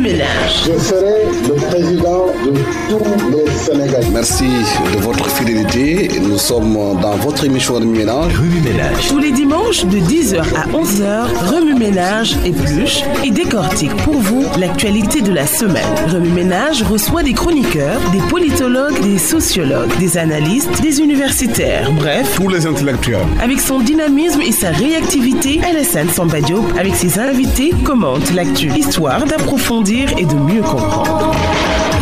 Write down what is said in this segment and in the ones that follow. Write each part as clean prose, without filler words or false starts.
Ménage. Je serai le président de tous les Sénégalais. Merci de votre fidélité. Nous sommes dans votre émission Remue Ménage. Remue Ménage. Tous les dimanches de 10h à 11h, Remue Ménage épluche et décortique pour vous l'actualité de la semaine. Remue Ménage reçoit des chroniqueurs, des politologues, des sociologues, des analystes, des universitaires, bref, Tous les intellectuels. avec son dynamisme et sa réactivité, Alassane Samba Diop, avec ses invités, commente l'actu, histoire d'approfondir et de mieux comprendre.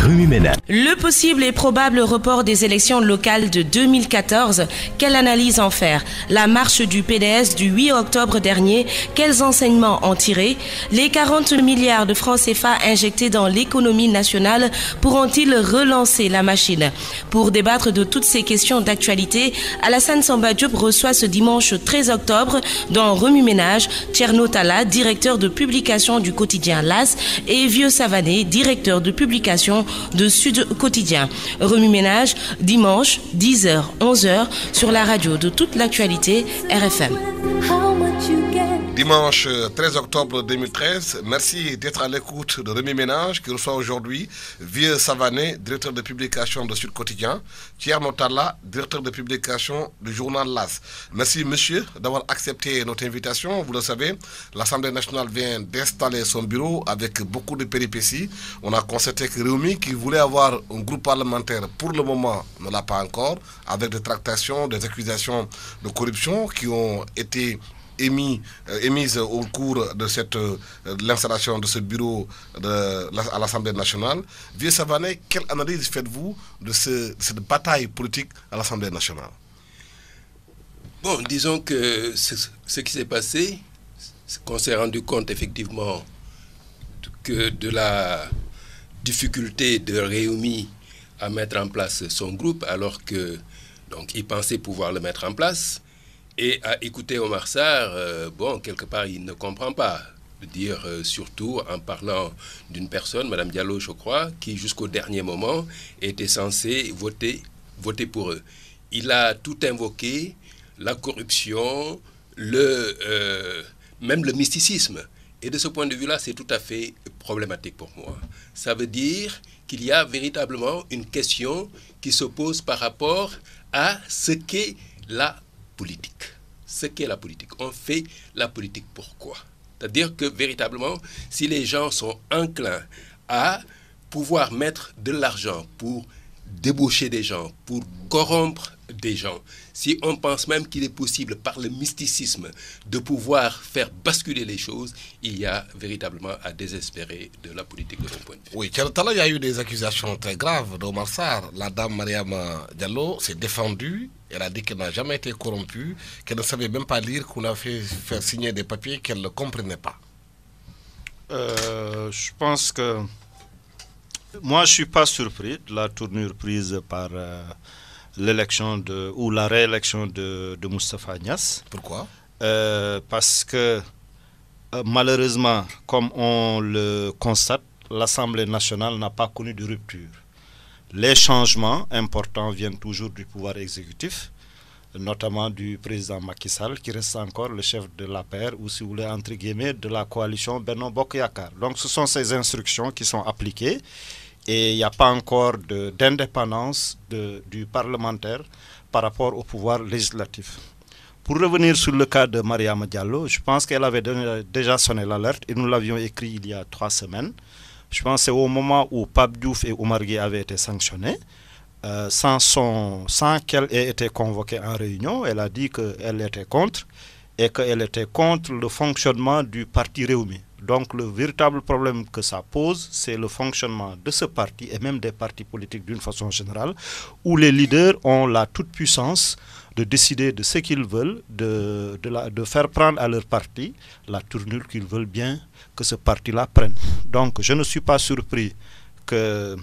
Remue Ménage. Le possible et probable report des élections locales de 2014, quelle analyse en faire? La marche du PDS du 8 octobre dernier, quels enseignements en tirer? Les 40 milliards de francs CFA injectés dans l'économie nationale pourront-ils relancer la machine? Pour débattre de toutes ces questions d'actualité, Alassane Samba Diop reçoit ce dimanche 13 octobre dans Remue Ménage Thierno Talla, directeur de publication du quotidien L'As, et Vieux Savané, directeur de publication de Sud Quotidien. Remue Ménage, dimanche, 10h, 11h, sur la radio de toute l'actualité, RFM. Dimanche 13 octobre 2013, merci d'être à l'écoute de Remue Ménage qui reçoit aujourd'hui Vieux Savané, directeur de publication de Sud Quotidien, Thierno Talla, directeur de publication du journal L'As. Merci monsieur d'avoir accepté notre invitation. Vous le savez, l'Assemblée nationale vient d'installer son bureau avec beaucoup de péripéties. On a constaté que Réumi, qui voulait avoir un groupe parlementaire, pour le moment ne l'a pas encore, avec des tractations, des accusations de corruption qui ont été émises au cours de l'installation de ce bureau à l'Assemblée nationale. Vieux Savané, quelle analyse faites-vous de cette bataille politique à l'Assemblée nationale? Bon, disons que ce qui s'est passé, c'est qu'on s'est rendu compte effectivement que de la difficulté de Réumi à mettre en place son groupe, alors que donc il pensait pouvoir le mettre en place. Et à écouter Omar Sarr, bon, quelque part, il ne comprend pas. Dire surtout en parlant d'une personne, Mme Diallo, je crois, qui jusqu'au dernier moment était censée voter pour eux. Il a tout invoqué, la corruption, même le mysticisme. Et de ce point de vue-là, c'est tout à fait problématique pour moi. Ça veut dire qu'il y a véritablement une question qui se pose par rapport à ce qu'est la politique. Ce qu'est la politique. On fait la politique pourquoi? C'est-à-dire que véritablement, si les gens sont enclins à pouvoir mettre de l'argent pour débaucher des gens, pour corrompre des gens, si on pense même qu'il est possible par le mysticisme de pouvoir faire basculer les choses, il y a véritablement à désespérer de la politique de mon point de vue. Oui, Thierno Talla, il y a eu des accusations très graves d'Omar Sarr. La dame Mariama Diallo s'est défendue. Elle a dit qu'elle n'a jamais été corrompue, qu'elle ne savait même pas lire, qu'on a fait faire signer des papiers qu'elle ne comprenait pas. Je pense que moi, je ne suis pas surpris de la tournure prise par l'élection ou la réélection de Moustapha Niasse. Pourquoi? Parce que malheureusement, comme on le constate, l'Assemblée nationale n'a pas connu de rupture. Les changements importants viennent toujours du pouvoir exécutif, notamment du président Macky Sall, qui reste encore le chef de l'APR, ou si vous voulez, entre guillemets, de la coalition Benno Bokk Yakaar. Donc ce sont ces instructions qui sont appliquées et il n'y a pas encore d'indépendance du parlementaire par rapport au pouvoir législatif. Pour revenir sur le cas de Mariama Diallo, je pense qu'elle avait déjà sonné l'alerte et nous l'avions écrit il y a 3 semaines. Je pense que c'est au moment où Pape Diouf et Oumar Gueye avaient été sanctionnés, sans qu'elle ait été convoquée en réunion. Elle a dit qu'elle était contre et qu'elle était contre le fonctionnement du parti Réumi. Donc le véritable problème que ça pose, c'est le fonctionnement de ce parti et même des partis politiques d'une façon générale, où les leaders ont la toute-puissance de décider de ce qu'ils veulent, de faire prendre à leur parti la tournure qu'ils veulent bien que ce parti-là prenne. Donc je ne suis pas surpris que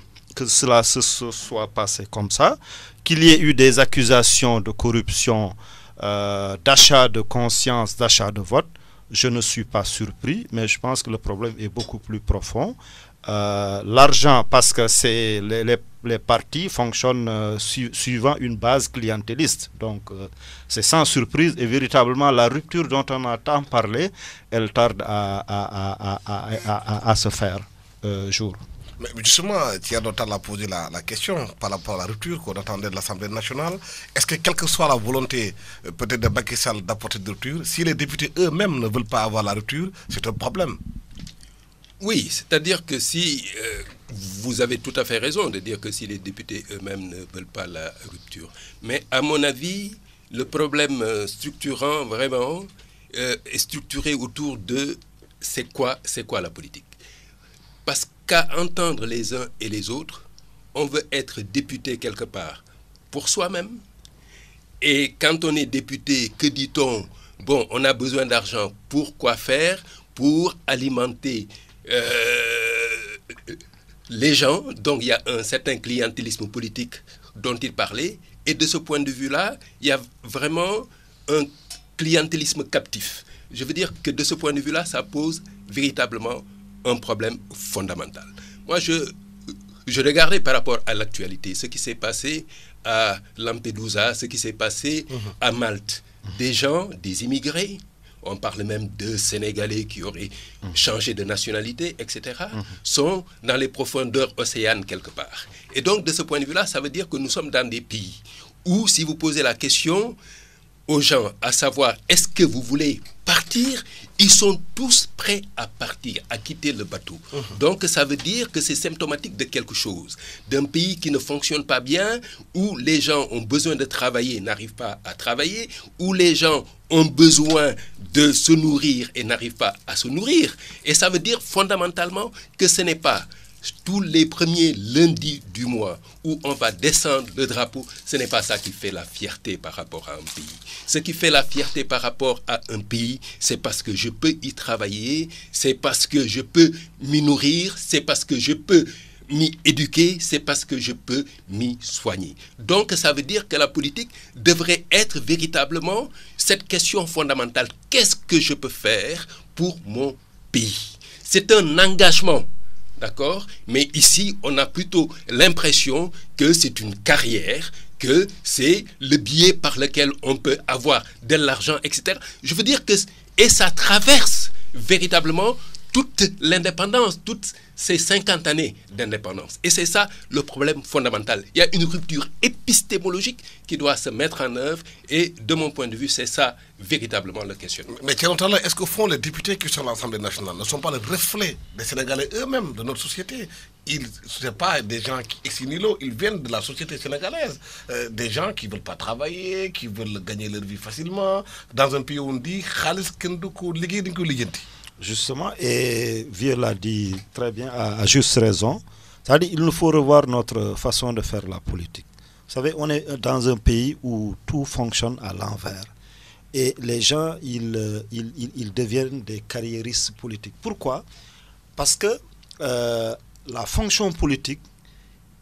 cela se soit passé comme ça, qu'il y ait eu des accusations de corruption, d'achat de conscience, d'achat de vote. Je ne suis pas surpris, mais je pense que le problème est beaucoup plus profond. L'argent, parce que les partis fonctionnent suivant une base clientéliste. Donc, c'est sans surprise et véritablement la rupture dont on a tant parlé, elle tarde à se faire. jour. Mais justement, Thierno Tall a posé la question par rapport à la rupture qu'on attendait de l'Assemblée nationale. Est-ce que quelle que soit la volonté peut-être de Macky Sall d'apporter de rupture, si les députés eux-mêmes ne veulent pas avoir la rupture, c'est un problème? Oui, c'est-à-dire que si vous avez tout à fait raison de dire que si les députés eux-mêmes ne veulent pas la rupture. Mais à mon avis, le problème structurant vraiment est structuré autour de c'est quoi la politique. Parce qu'à entendre les uns et les autres, on veut être député quelque part pour soi-même. Et quand on est député, que dit-on? Bon, on a besoin d'argent pour quoi faire? Pour alimenter les gens. Donc il y a un certain clientélisme politique dont il parlait. Et de ce point de vue-là, il y a vraiment un clientélisme captif. Je veux dire que de ce point de vue-là, ça pose véritablement un problème fondamental. Moi, je regardais par rapport à l'actualité, ce qui s'est passé à Lampedusa, ce qui s'est passé à Malte. Des gens, des immigrés, on parle même de Sénégalais qui auraient changé de nationalité, etc., sont dans les profondeurs océanes quelque part. Et donc, de ce point de vue-là, ça veut dire que nous sommes dans des pays où, si vous posez la question aux gens, à savoir, est-ce que vous voulez partir? Ils sont tous prêts à partir, à quitter le bateau. Donc, ça veut dire que c'est symptomatique de quelque chose. D'un pays qui ne fonctionne pas bien, où les gens ont besoin de travailler, n'arrivent pas à travailler, où les gens ont besoin de se nourrir et n'arrivent pas à se nourrir. Et ça veut dire fondamentalement que ce n'est pas tous les premiers lundis du mois où on va descendre le drapeau, ce n'est pas ça qui fait la fierté par rapport à un pays. Ce qui fait la fierté par rapport à un pays, c'est parce que je peux y travailler, c'est parce que je peux m'y nourrir, c'est parce que je peux m'y éduquer, c'est parce que je peux m'y soigner. Donc ça veut dire que la politique devrait être véritablement cette question fondamentale. Qu'est-ce que je peux faire pour mon pays? C'est un engagement. D'accord? Mais ici, on a plutôt l'impression que c'est une carrière, que c'est le biais par lequel on peut avoir de l'argent, etc. Je veux dire que... Et ça traverse véritablement toute l'indépendance, toutes ces 50 années d'indépendance. Et c'est ça le problème fondamental. Il y a une rupture épistémologique qui doit se mettre en œuvre et de mon point de vue, c'est ça véritablement le questionnement. Mais est-ce qu'au fond, les députés qui sont à l'Assemblée nationale ne sont pas le reflet des Sénégalais eux-mêmes, de notre société? Ce ne sont pas des gens qui ex nihilo, ils viennent de la société sénégalaise. Des gens qui ne veulent pas travailler, qui veulent gagner leur vie facilement, dans un pays où on dit « Khalis Kenduko Ligé Ligenti ». Justement, et Vieux l'a dit très bien, à juste raison, c'est-à-dire qu'il nous faut revoir notre façon de faire la politique. Vous savez, on est dans un pays où tout fonctionne à l'envers. Et les gens, ils deviennent des carriéristes politiques. Pourquoi? Parce que la fonction politique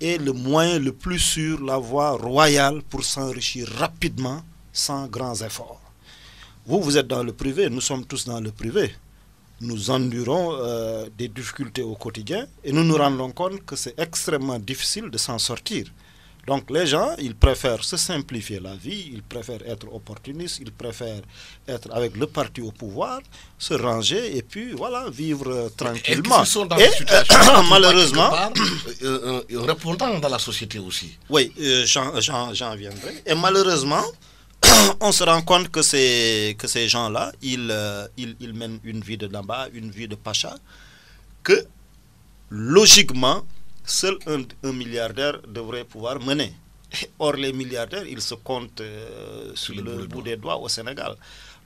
est le moyen le plus sûr, la voie royale pour s'enrichir rapidement, sans grands efforts. Vous êtes dans le privé, nous sommes tous dans le privé. Nous endurons des difficultés au quotidien et nous nous rendons compte que c'est extrêmement difficile de s'en sortir. Donc les gens, ils préfèrent se simplifier la vie, ils préfèrent être opportunistes, ils préfèrent être avec le parti au pouvoir, se ranger et puis voilà, vivre tranquillement. Et malheureusement, un répondant dans la société aussi. Oui, j'en viendrai. Et malheureusement, on se rend compte que ces gens-là, ils mènent une vie de Namba, une vie de Pacha, que logiquement, seul un milliardaire devrait pouvoir mener. Or, les milliardaires, ils se comptent sur le bout des doigts au Sénégal.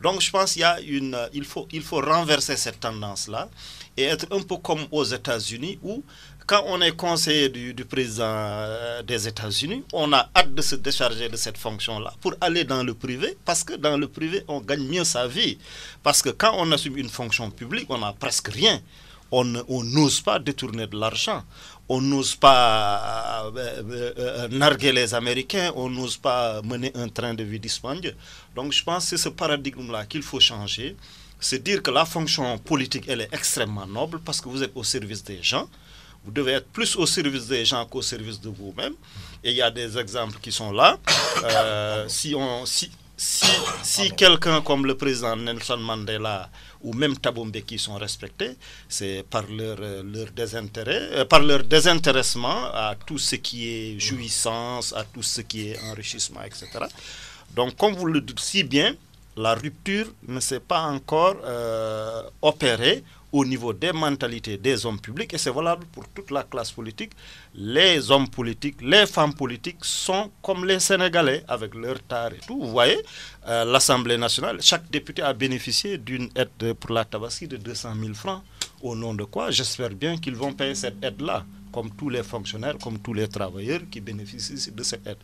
Donc, je pense qu'il faut renverser cette tendance-là et être un peu comme aux États-Unis où, quand on est conseiller du président des États-Unis, on a hâte de se décharger de cette fonction-là pour aller dans le privé, parce que dans le privé, on gagne mieux sa vie. Parce que quand on assume une fonction publique, on n'a presque rien. On n'ose pas détourner de l'argent. On n'ose pas narguer les Américains, on n'ose pas mener un train de vie dispendieux. Donc je pense que c'est ce paradigme-là qu'il faut changer. C'est dire que la fonction politique, elle est extrêmement noble parce que vous êtes au service des gens. Vous devez être plus au service des gens qu'au service de vous-même. Et il y a des exemples qui sont là. si quelqu'un comme le président Nelson Mandela ou même Thabo Mbeki sont respectés, c'est par leur désintérêt, par leur désintéressement à tout ce qui est jouissance, à tout ce qui est enrichissement, etc. Donc, comme vous le dites si bien, la rupture ne s'est pas encore opérée au niveau des mentalités des hommes publics, et c'est valable pour toute la classe politique. Les hommes politiques, les femmes politiques sont comme les Sénégalais, avec leur tard et tout. Vous voyez, l'Assemblée nationale, chaque député a bénéficié d'une aide pour la Tabaski de 200 000 francs. Au nom de quoi? J'espère bien qu'ils vont payer cette aide-là, comme tous les fonctionnaires, comme tous les travailleurs qui bénéficient de cette aide.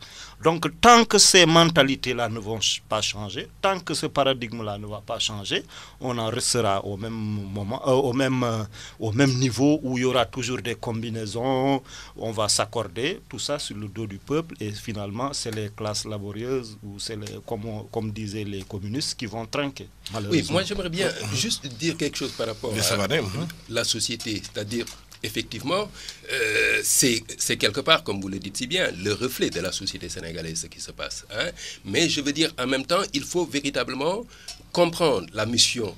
Donc, tant que ces mentalités-là ne vont pas changer, tant que ce paradigme-là ne va pas changer, on en restera au même moment, au même niveau où il y aura toujours des combinaisons, on va s'accorder, tout ça sur le dos du peuple, et finalement, c'est les classes laborieuses, ou c'est comme disaient les communistes, qui vont trinquer. Oui, moi j'aimerais bien juste dire quelque chose par rapport à la société, c'est-à-dire effectivement, c'est quelque part, comme vous le dites si bien, le reflet de la société sénégalaise, ce qui se passe. Hein? Mais je veux dire, en même temps, il faut véritablement comprendre la mission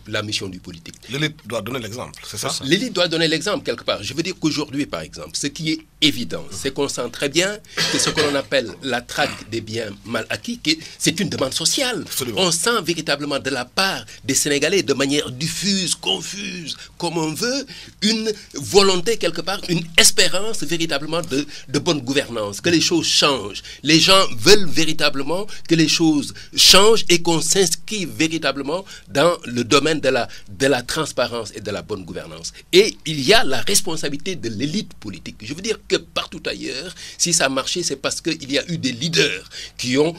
du politique. L'élite doit donner l'exemple, c'est ça? L'élite doit donner l'exemple quelque part. Je veux dire qu'aujourd'hui, par exemple, ce qui est évident, c'est qu'on sent très bien que ce que l'on appelle la traque des biens mal acquis, c'est une demande sociale. Absolument. On sent véritablement de la part des Sénégalais, de manière diffuse, confuse, comme on veut, une volonté quelque part, une espérance véritablement de bonne gouvernance, que les choses changent. Les gens veulent véritablement que les choses changent et qu'on s'inscrive véritablement dans le domaine de la transparence et de la bonne gouvernance. Et il y a la responsabilité de l'élite politique. Je veux dire que partout ailleurs, si ça a marché, c'est parce qu'il y a eu des leaders qui ont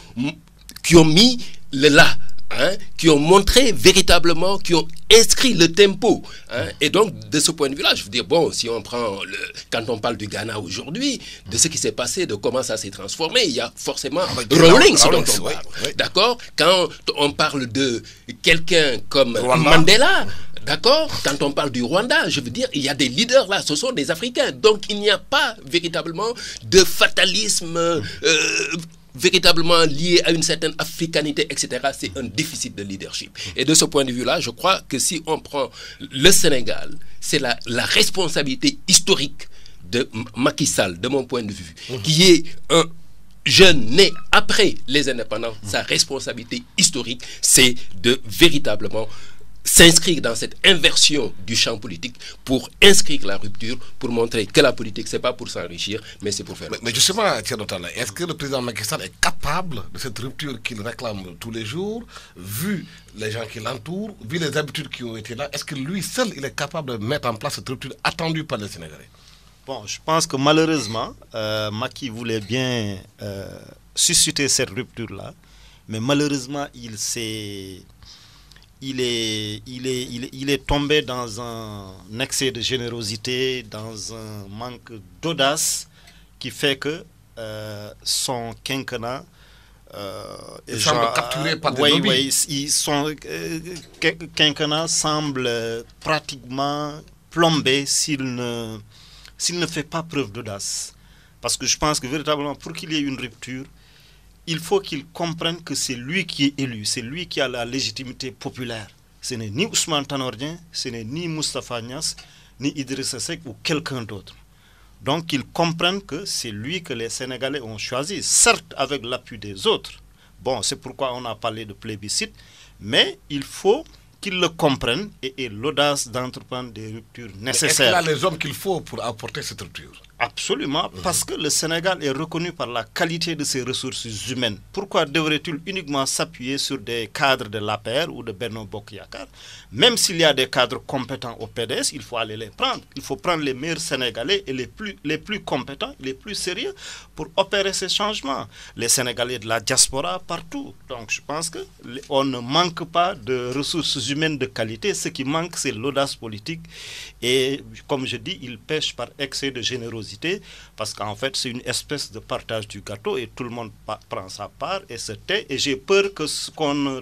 mis le là. Hein, qui ont montré véritablement, qui ont inscrit le tempo. Hein, et donc, de ce point de vue-là, je veux dire, bon, si on prend, quand on parle du Ghana aujourd'hui, de ce qui s'est passé, de comment ça s'est transformé, il y a forcément Rawlings dont on parle. Oui. D'accord? Quand on parle de quelqu'un comme Mandela, d'accord? Quand on parle du Rwanda, je veux dire, il y a des leaders là, ce sont des Africains. Donc, il n'y a pas véritablement de fatalisme véritablement lié à une certaine africanité, etc. C'est un déficit de leadership. Et de ce point de vue-là, je crois que si on prend le Sénégal, c'est la responsabilité historique de Macky Sall, de mon point de vue, qui est un jeune né après les indépendances. Sa responsabilité historique, c'est de véritablement s'inscrire dans cette inversion du champ politique pour inscrire la rupture, pour montrer que la politique, c'est pas pour s'enrichir, mais c'est pour faire... Mais justement, Thierno Talla, est-ce que le président Macky Sall est capable de cette rupture qu'il réclame tous les jours, vu les gens qui l'entourent, vu les habitudes qui ont été là, est-ce que lui seul, il est capable de mettre en place cette rupture attendue par les Sénégalais? Bon, je pense que malheureusement, Macky voulait bien susciter cette rupture-là, mais malheureusement, il est tombé dans un excès de générosité, dans un manque d'audace qui fait que son quinquennat semble capturé par des lobbies. Son quinquennat semble pratiquement plombé s'il ne fait pas preuve d'audace. Parce que je pense que véritablement, pour qu'il y ait une rupture, il faut qu'il comprenne que c'est lui qui est élu, c'est lui qui a la légitimité populaire. Ce n'est ni Ousmane Tanor Dieng, ce n'est ni Moustapha Niasse, ni Idrissa Seck ou quelqu'un d'autre. Donc qu'il comprenne que c'est lui que les Sénégalais ont choisi, certes avec l'appui des autres. Bon, c'est pourquoi on a parlé de plébiscite, mais il faut qu'ils le comprennent et aient l'audace d'entreprendre des ruptures nécessaires. Est-ce qu'il a les hommes qu'il faut pour apporter cette rupture? Absolument, parce que le Sénégal est reconnu par la qualité de ses ressources humaines. Pourquoi devrait-il uniquement s'appuyer sur des cadres de l'APR ou de Benno Bokk Yakaar? Même s'il y a des cadres compétents au PDS, il faut aller les prendre. Il faut prendre les meilleurs Sénégalais et les plus compétents, les plus sérieux pour opérer ces changements. Les Sénégalais de la diaspora partout. Donc je pense qu'on ne manque pas de ressources humaines de qualité. Ce qui manque, c'est l'audace politique. Et comme je dis, il pêche par excès de générosité. Parce qu'en fait, c'est une espèce de partage du gâteau et tout le monde prend sa part et se tait. Et j'ai peur qu'on ne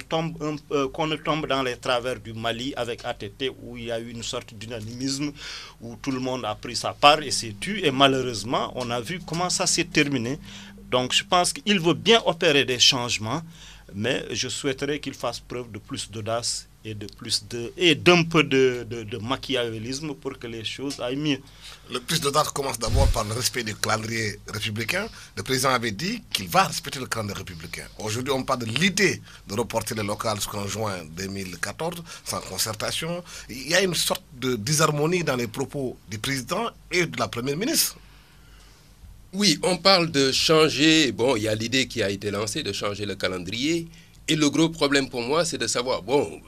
tombe dans les travers du Mali avec ATT où il y a eu une sorte d'unanimisme, où tout le monde a pris sa part et s'est tu. Et malheureusement, on a vu comment ça s'est terminé. Donc je pense qu'il veut bien opérer des changements, Mais je souhaiterais qu'il fasse preuve de plus d'audace et d'un peu de machiavélisme pour que les choses aillent mieux. Le plus d'audace commence d'abord par le respect du calendrier républicain. Le président avait dit qu'il va respecter le calendrier républicain. Aujourd'hui, on parle de l'idée de reporter les locales jusqu'en juin 2014, sans concertation. Il y a une sorte de disharmonie dans les propos du président et de la première ministre. Oui, on parle de changer, bon, il y a l'idée qui a été lancée de changer le calendrier. Et le gros problème pour moi, c'est de savoir, bon,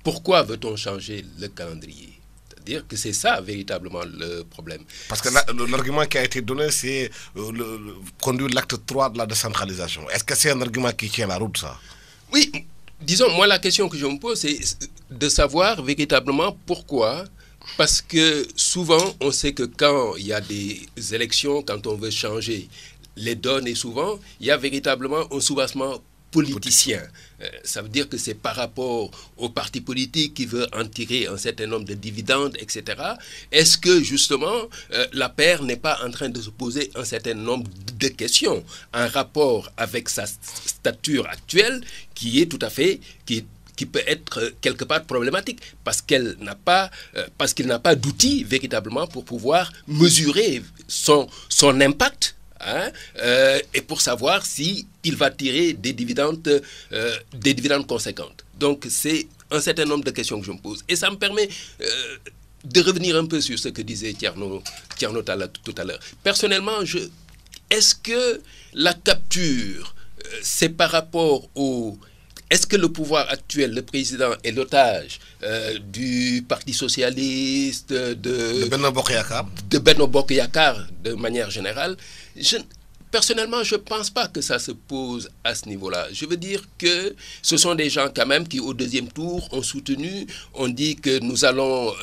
pourquoi veut-on changer le calendrier? C'est-à-dire que c'est ça véritablement le problème. Parce que l'argument qui a été donné, c'est conduire l'acte 3 de la décentralisation. Est-ce que c'est un argument qui tient la route, ça? Oui, disons, moi la question que je me pose, c'est de savoir véritablement pourquoi. Parce que souvent, on sait que quand il y a des élections, quand on veut changer les donnes, et souvent, il y a véritablement un soubassement politicien. Ça veut dire que c'est par rapport au parti politique qui veut en tirer un certain nombre de dividendes, etc. Est-ce que justement la paire n'est pas en train de se poser un certain nombre de questions en rapport avec sa stature actuelle qui est tout à fait... qui peut être quelque part problématique parce qu'il n'a pas d'outils véritablement pour pouvoir mesurer son impact. Et pour savoir si il va tirer des dividendes conséquentes. Donc c'est un certain nombre de questions que je me pose. Et ça me permet de revenir un peu sur ce que disait Thierno tout à l'heure. Personnellement, est-ce que la capture, c'est par rapport au... Est-ce que le pouvoir actuel, le président, est l'otage du Parti socialiste, de Benno Bokk-Yakaar, de manière générale? Personnellement, je ne pense pas que ça se pose à ce niveau-là. Je veux dire que ce sont des gens quand même qui, au deuxième tour, ont soutenu, ont dit que nous allons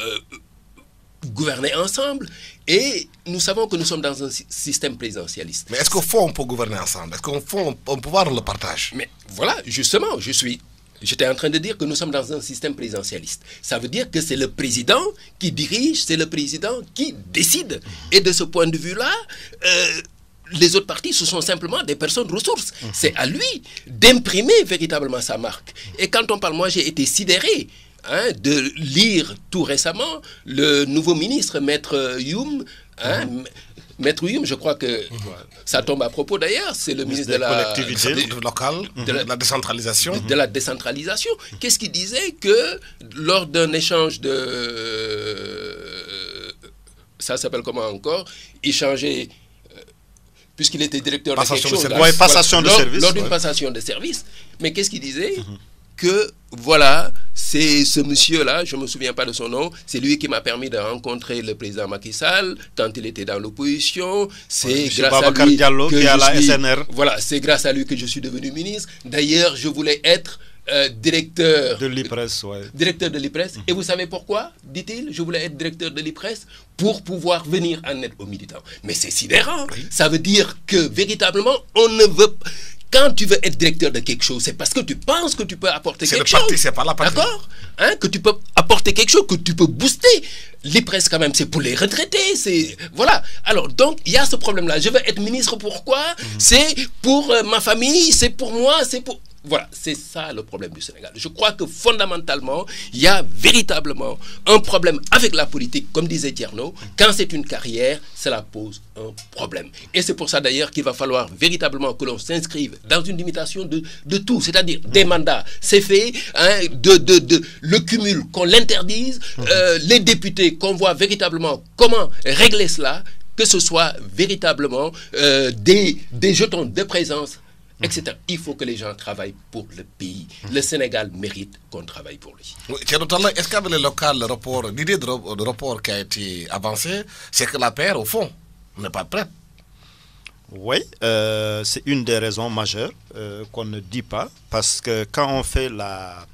gouverner ensemble. Et nous savons que nous sommes dans un système présidentialiste. Mais est-ce qu'au fond, on peut gouverner ensemble? Est-ce qu'au fond, on peut voir le partage? Mais voilà, justement, j'étais en train de dire que nous sommes dans un système présidentialiste. Ça veut dire que c'est le président qui dirige, c'est le président qui décide. Et de ce point de vue-là, les autres partis, ce sont simplement des personnes ressources. C'est à lui d'imprimer véritablement sa marque. Et quand on parle, moi j'ai été sidéré de lire tout récemment le nouveau ministre, Maître Youm. Maître Youm, je crois que ça tombe à propos d'ailleurs, c'est le ministre de la collectivité locale, de la décentralisation. De la décentralisation. Qu'est-ce qu'il disait? Que lors d'un échange ça s'appelle comment encore? Il changeait... puisqu'il était directeur de quelque chose. Lors d'une passation de service. Mais qu'est-ce qu'il disait? Que voilà, c'est ce monsieur-là, je ne me souviens pas de son nom, c'est lui qui m'a permis de rencontrer le président Macky Sall quand il était dans l'opposition. C'est grâce à lui que c'est grâce à lui que je suis devenu ministre. D'ailleurs, je voulais être directeur de l'IPRES. Directeur de l'IPRES. Et vous savez pourquoi, dit-il? Je voulais être directeur de l'IPRES pour pouvoir venir en aide aux militants. Mais c'est sidérant. Ça veut dire que véritablement, on ne veut pas... Quand tu veux être directeur de quelque chose, c'est parce que tu penses que tu peux apporter quelque chose. C'est pas la partie. D'accord? Que tu peux apporter quelque chose, que tu peux booster. L'IPRES, quand même, c'est pour les retraités. Voilà. Alors, donc, il y a ce problème-là. Je veux être ministre, pourquoi? C'est pour ma famille, c'est pour moi, c'est pour... Voilà, c'est ça le problème du Sénégal. Je crois que fondamentalement, il y a véritablement un problème avec la politique, comme disait Thierno. Quand c'est une carrière, cela pose un problème. Et c'est pour ça d'ailleurs qu'il va falloir véritablement que l'on s'inscrive dans une limitation de tout, c'est-à-dire des mandats. C'est fait, le cumul, qu'on l'interdise, les députés, qu'on voit véritablement comment régler cela, que ce soit véritablement des jetons de présence, etc. Il faut que les gens travaillent pour le pays. Le Sénégal mérite qu'on travaille pour lui. Est-ce qu'avec les locales, l'idée de report qui a été avancée, c'est que la paire, au fond, n'est pas prête? Oui, c'est une des raisons majeures qu'on ne dit pas, parce que quand on fait la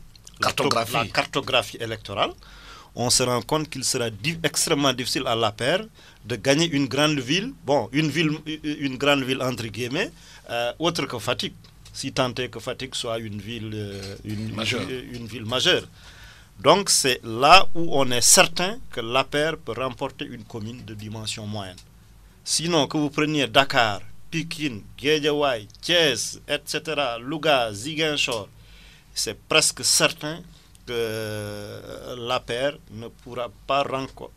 cartographie électorale, on se rend compte qu'il sera extrêmement difficile à la paire de gagner une grande ville, une grande ville entre guillemets, autre que Fatick, si tant est que Fatick soit une ville majeure. Donc c'est là où on est certain que l'APR peut remporter une commune de dimension moyenne. Sinon, que vous preniez Dakar, Pikine, Guédiawaye, Thiès, etc., Louga, Ziguinchor, c'est presque certain que l'APR ne pourra pas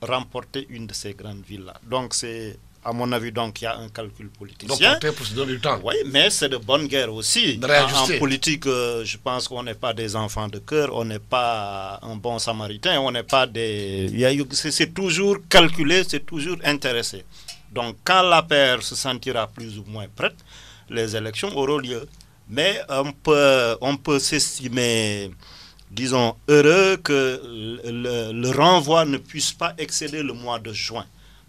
remporter une de ces grandes villes-là. Donc c'est, à mon avis, donc il y a un calcul politicien. Donc pour se donner du temps. Oui, mais c'est de bonne guerre aussi. En politique, je pense qu'on n'est pas des enfants de cœur, on n'est pas un bon samaritain, on n'est pas des... C'est toujours calculé, c'est toujours intéressé. Donc quand l'APR se sentira plus ou moins prête, les élections auront lieu. Mais on peut s'estimer, disons, heureux que le renvoi ne puisse pas excéder le mois de juin.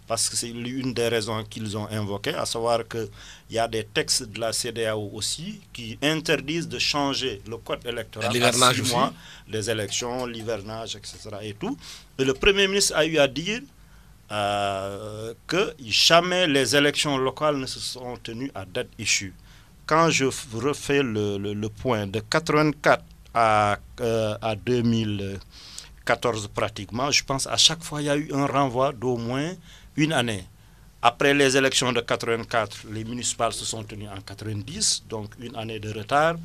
Parce que c'est une des raisons qu'ils ont invoquées, à savoir qu'il y a des textes de la CEDEAO aussi qui interdisent de changer le code électoral à 6 mois, les élections, l'hivernage, etc. et tout. Et le Premier ministre a eu à dire que jamais les élections locales ne se sont tenues à date issue. Quand je refais le point de 84 à 2014 pratiquement, je pense à chaque fois il y a eu un renvoi d'au moins une année. Après les élections de 84, les municipales se sont tenues en 90, donc une année de retard.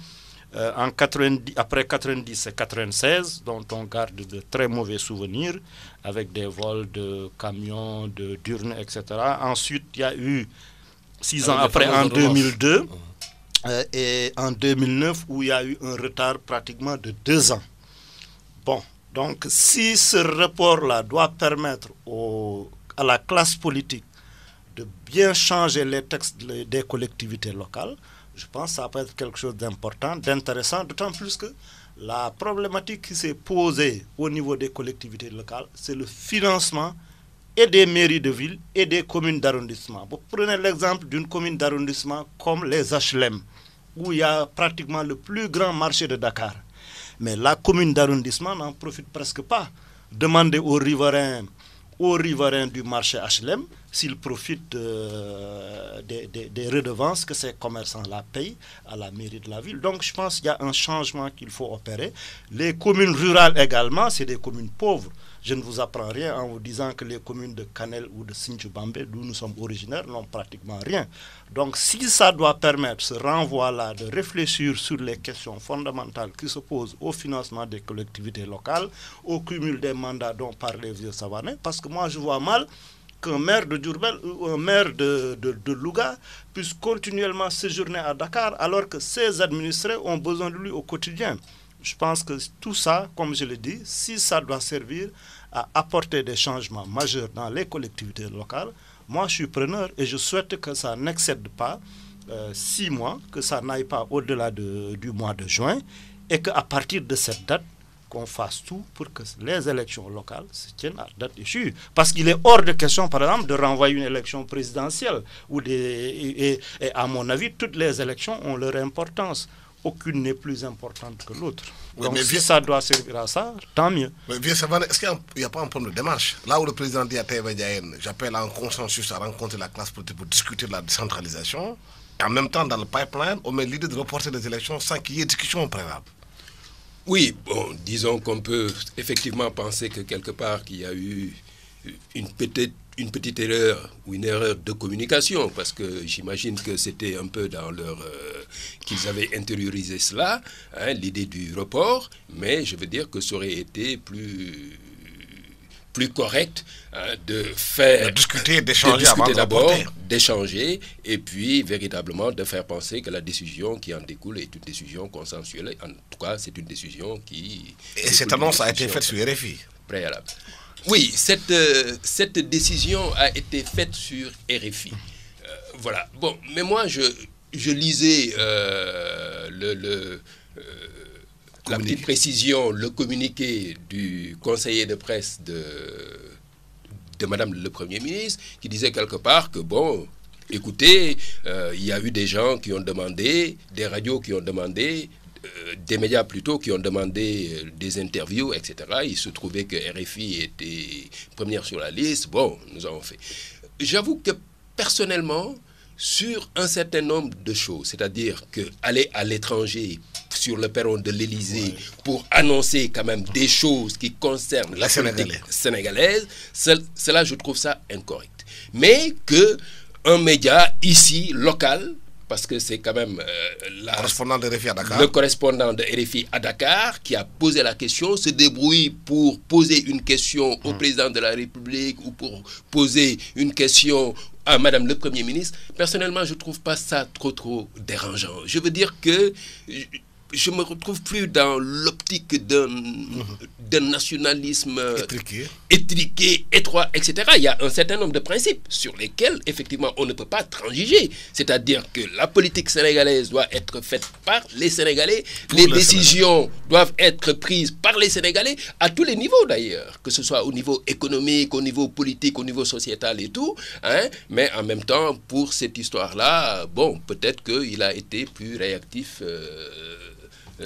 Après 90, c'est 96, dont on garde de très mauvais souvenirs, avec des vols de camions, d'urnes, etc. Ensuite, il y a eu 6 ans après, en 2002, et en 2009, où il y a eu un retard pratiquement de 2 ans. Bon, donc si ce report-là doit permettre à la classe politique de bien changer les textes des collectivités locales, je pense que ça peut être quelque chose d'important, d'intéressant, d'autant plus que la problématique qui s'est posée au niveau des collectivités locales, c'est le financement et des mairies de ville et des communes d'arrondissement. Vous prenez l'exemple d'une commune d'arrondissement comme les HLM, où il y a pratiquement le plus grand marché de Dakar. Mais la commune d'arrondissement n'en profite presque pas. Demandez aux riverains du marché HLM s'ils profitent des redevances que ces commerçants-là payent à la mairie de la ville. Donc je pense qu'il y a un changement qu'il faut opérer. Les communes rurales également, c'est des communes pauvres. Je ne vous apprends rien en vous disant que les communes de Kanel ou de Sinthiou-Bambé, d'où nous sommes originaires, n'ont pratiquement rien. Donc si ça doit permettre ce renvoi-là de réfléchir sur les questions fondamentales qui se posent au financement des collectivités locales, au cumul des mandats dont parlait Vieux Savané, parce que moi je vois mal qu'un maire de Diourbel ou un maire de Louga puisse continuellement séjourner à Dakar alors que ses administrés ont besoin de lui au quotidien. Je pense que tout ça, comme je l'ai dit, si ça doit servir à apporter des changements majeurs dans les collectivités locales, moi je suis preneur et je souhaite que ça n'excède pas 6 mois, que ça n'aille pas au-delà du mois de juin et qu'à partir de cette date, qu'on fasse tout pour que les élections locales se tiennent à date issue. Parce qu'il est hors de question, par exemple, de renvoyer une élection présidentielle. Et à mon avis, toutes les élections ont leur importance. Aucune n'est plus importante que l'autre. Oui, donc si ça doit servir à ça, tant mieux. Mais bien, est-ce qu'il n'y a pas un problème de démarche? Là où le président dit à Taïba Diagne, j'appelle à un consensus à rencontrer la classe politique pour discuter de la décentralisation, et en même temps, dans le pipeline, on met l'idée de reporter les élections sans qu'il y ait discussion préalable. Oui, bon, disons qu'on peut effectivement penser que quelque part qu'il y a eu une petite erreur ou une erreur de communication, parce que j'imagine que c'était un peu dans leur... qu'ils avaient intériorisé cela, hein, l'idée du report, mais je veux dire que ça aurait été plus correct de discuter d'abord, d'échanger, et puis véritablement de faire penser que la décision qui en découle est une décision consensuelle. En tout cas, c'est une décision qui... Et cette annonce a été faite sur RFI. Préalable. Oui, cette décision a été faite sur RFI. Voilà. Bon, mais moi, je lisais la petite précision, le communiqué du conseiller de presse de Madame le Premier ministre, qui disait quelque part que, bon, écoutez, il y a eu des gens qui ont demandé, des radios qui ont demandé, des médias plutôt, qui ont demandé des interviews, etc. Il se trouvait que RFI était première sur la liste. Bon, nous avons fait. J'avoue que, personnellement, sur un certain nombre de choses, c'est-à-dire qu'aller à l'étranger sur le perron de l'Élysée pour annoncer quand même des choses qui concernent la politique sénégalaise, cela je trouve ça incorrect. Mais que un média ici, local, parce que c'est quand même correspondant de RFI à Dakar. Le correspondant de RFI à Dakar qui a posé la question, se débrouille pour poser une question au président de la République ou pour poser une question à Madame le Premier ministre. Personnellement, je ne trouve pas ça trop dérangeant. Je veux dire que je ne me retrouve plus dans l'optique d'un nationalisme étriqué, étroit, etc. Il y a un certain nombre de principes sur lesquels, effectivement, on ne peut pas transiger. C'est-à-dire que la politique sénégalaise doit être faite par les Sénégalais. Les décisions doivent être prises par les Sénégalais à tous les niveaux, d'ailleurs. Que ce soit au niveau économique, au niveau politique, au niveau sociétal et tout. Hein. Mais en même temps, pour cette histoire-là, bon, peut-être qu'il a été plus réactif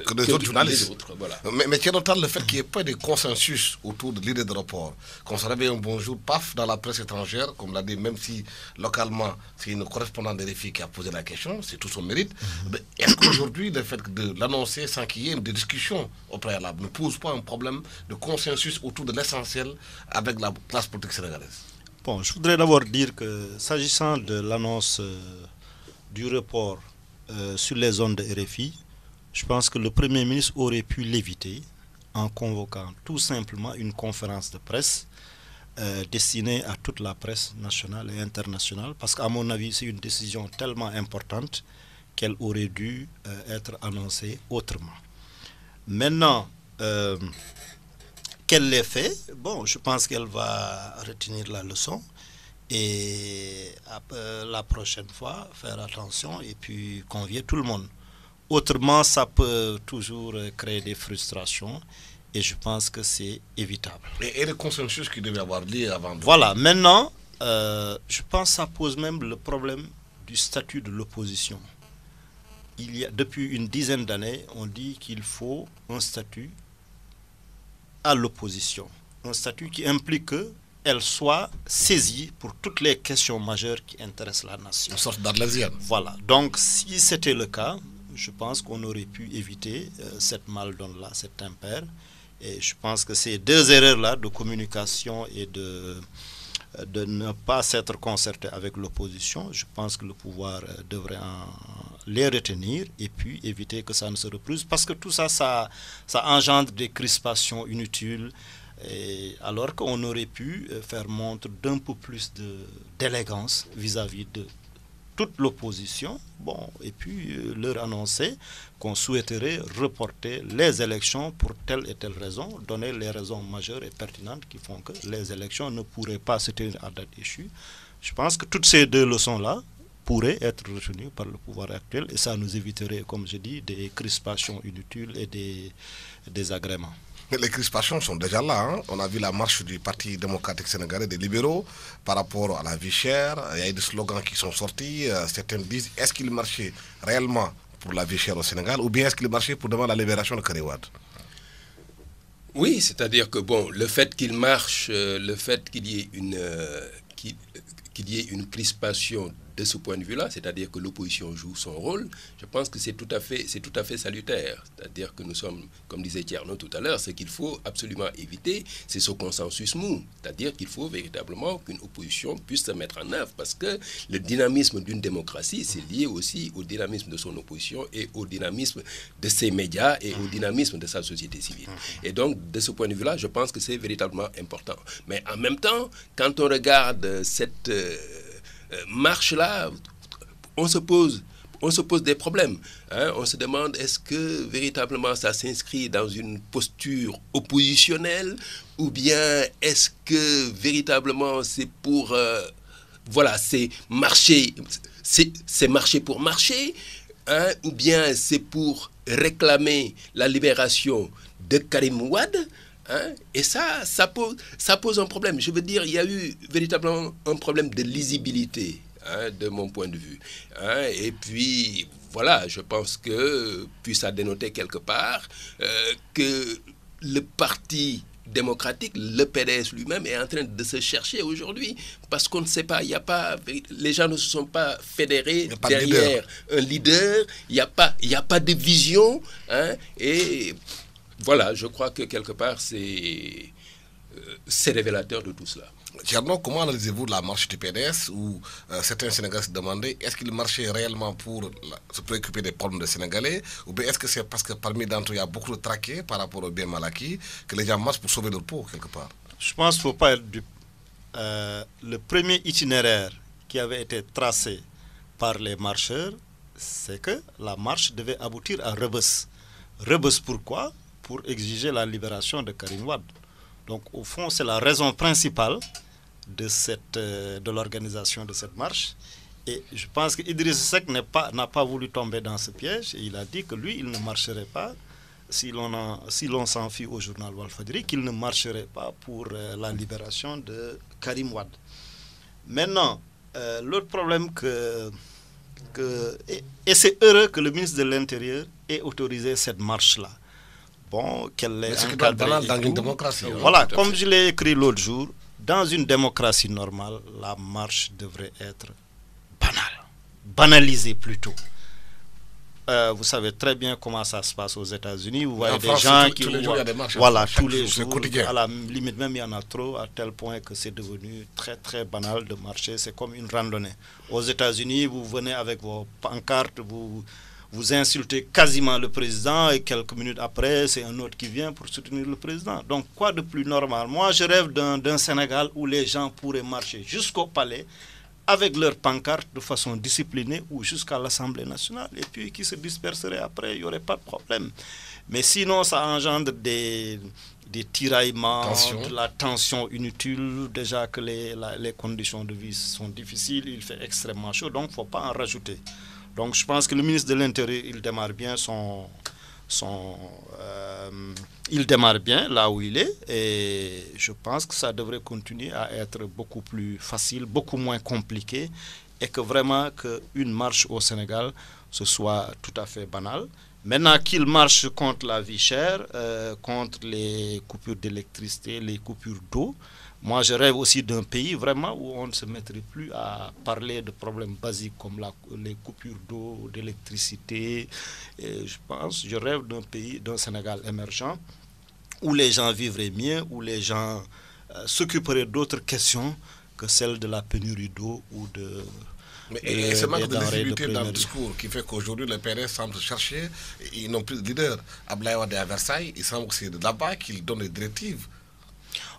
que les autres journalistes. Voilà. Mais tiens, notamment le fait qu'il n'y ait pas de consensus autour de l'idée de report. Qu'on se réveille un bonjour, paf, dans la presse étrangère, comme l'a dit, même si localement, c'est une correspondante de RFI qui a posé la question, c'est tout son mérite. Mais est-ce qu'aujourd'hui, le fait de l'annoncer sans qu'il y ait une discussion au préalable ne pose pas un problème de consensus autour de l'essentiel avec la classe politique sénégalaise? Bon, je voudrais d'abord dire que s'agissant de l'annonce du report sur les zones de RFI, je pense que le Premier ministre aurait pu l'éviter en convoquant tout simplement une conférence de presse destinée à toute la presse nationale et internationale, parce qu'à mon avis, c'est une décision tellement importante qu'elle aurait dû être annoncée autrement. Maintenant, qu'elle l'ait fait, bon, je pense qu'elle va retenir la leçon et la prochaine fois faire attention et puis convier tout le monde. Autrement, ça peut toujours créer des frustrations et je pense que c'est évitable. Et le consensus qui devait avoir lieu avant. Voilà, maintenant, je pense que ça pose même le problème du statut de l'opposition. Depuis une dizaine d'années, on dit qu'il faut un statut à l'opposition. Un statut qui implique qu'elle soit saisie pour toutes les questions majeures qui intéressent la nation. Une sorte d'arlésienne. Voilà, donc si c'était le cas, je pense qu'on aurait pu éviter cette maldonne-là, cet impair. Et je pense que ces deux erreurs-là de communication et de ne pas s'être concerté avec l'opposition, je pense que le pouvoir devrait les retenir et puis éviter que ça ne se reproduise. Parce que tout ça, ça engendre des crispations inutiles. Alors qu'on aurait pu faire montre d'un peu plus d'élégance vis-à-vis de toute l'opposition, bon, et puis leur annoncer qu'on souhaiterait reporter les élections pour telle et telle raison, donner les raisons majeures et pertinentes qui font que les élections ne pourraient pas se tenir à date échue. Je pense que toutes ces deux leçons-là pourraient être retenues par le pouvoir actuel et ça nous éviterait, comme je dis, des crispations inutiles et des désagréments. Mais les crispations sont déjà là. Hein. On a vu la marche du Parti démocratique sénégalais des libéraux par rapport à la vie chère. Il y a eu des slogans qui sont sortis. Certains disent, est-ce qu'il marchait réellement pour la vie chère au Sénégal ou bien est-ce qu'il marchait pour demander la libération de Karim Wade? Oui, c'est-à-dire que bon, le fait qu'il marche, le fait qu'il y ait une crispation de ce point de vue-là, c'est-à-dire que l'opposition joue son rôle, je pense que c'est tout à fait salutaire. C'est-à-dire que nous sommes, comme disait Tierno tout à l'heure, ce qu'il faut absolument éviter, c'est ce consensus mou. C'est-à-dire qu'il faut véritablement qu'une opposition puisse se mettre en œuvre, parce que le dynamisme d'une démocratie, c'est lié aussi au dynamisme de son opposition et au dynamisme de ses médias et au dynamisme de sa société civile. Et donc, de ce point de vue-là, je pense que c'est véritablement important. Mais en même temps, quand on regarde cette marche-là, on se pose des problèmes. Hein? On se demande, est-ce que véritablement ça s'inscrit dans une posture oppositionnelle ou bien est-ce que véritablement c'est pour... c'est marcher pour marcher, hein? Ou bien c'est pour réclamer la libération de Karim Wade. Hein? Et ça pose un problème. Je veux dire, il y a eu véritablement un problème de lisibilité, hein, de mon point de vue. Hein? Et puis, voilà, je pense que, puis ça dénotait quelque part, que le parti démocratique, le PDS lui-même, est en train de se chercher aujourd'hui, parce qu'on ne sait pas, les gens ne se sont pas fédérés derrière un leader, il n'y a pas de vision, hein, et... Voilà, je crois que quelque part, c'est révélateur de tout cela. Tcherno, comment analysez-vous la marche du PDS où certains Sénégalais se demandaient est-ce qu'ils marchaient réellement pour se préoccuper des problèmes des Sénégalais ou bien est-ce que c'est parce que parmi d'entre eux il y a beaucoup de traqués par rapport au bien mal acquis que les gens marchent pour sauver leur peau quelque part? Je pense qu'il ne faut pas être dupe. Le premier itinéraire qui avait été tracé par les marcheurs, c'est que la marche devait aboutir à Rebeuss. Rebeuss pourquoi? Pour exiger la libération de Karim Wade. Donc au fond, c'est la raison principale de l'organisation de cette marche. Et je pense qu'Idriss Seck n'a pas voulu tomber dans ce piège. Et il a dit que lui, il ne marcherait pas, si l'on s'en fie au journal Walfadjri, qu'il ne marcherait pas pour la libération de Karim Wade. Maintenant, l'autre problème et c'est heureux que le ministre de l'Intérieur ait autorisé cette marche-là. Bon, qu'elle est encadrée dans une démocratie. Voilà, comme je l'ai écrit l'autre jour, dans une démocratie normale, la marche devrait être banale, banalisée plutôt. Vous savez très bien comment ça se passe aux États-Unis. Vous voyez des gens qui... Tous les jours, il y a des marches. Voilà, tous les jours. Quotidien. À la limite même, il y en a trop, à tel point que c'est devenu très, très banal de marcher. C'est comme une randonnée. Aux États-Unis, vous venez avec vos pancartes, vous insultez quasiment le président et quelques minutes après, c'est un autre qui vient pour soutenir le président. Donc, quoi de plus normal? Moi, je rêve d'un Sénégal où les gens pourraient marcher jusqu'au palais avec leurs pancartes de façon disciplinée ou jusqu'à l'Assemblée nationale et puis qui se disperseraient après, il n'y aurait pas de problème. Mais sinon, ça engendre des tiraillements, de la tension inutile, déjà que les conditions de vie sont difficiles, il fait extrêmement chaud, donc il ne faut pas en rajouter. Donc je pense que le ministre de l'Intérieur, il démarre bien il démarre bien là où il est et je pense que ça devrait continuer à être beaucoup plus facile, beaucoup moins compliqué et que vraiment qu'une marche au Sénégal, ce soit tout à fait banal. Maintenant qu'il marche contre la vie chère, contre les coupures d'électricité, les coupures d'eau, moi je rêve aussi d'un pays vraiment où on ne se mettrait plus à parler de problèmes basiques comme les coupures d'eau, d'électricité. Et je rêve d'un pays, d'un Sénégal émergent, où les gens vivraient mieux, où les gens s'occuperaient d'autres questions que celles de la pénurie d'eau ou de... Et ce manque de visibilité dans le discours qui fait qu'aujourd'hui les PDS semblent chercher, ils n'ont plus de leader. Abdoulaye Wade est à Versailles, il semble que c'est de là-bas qu'il donne les directives.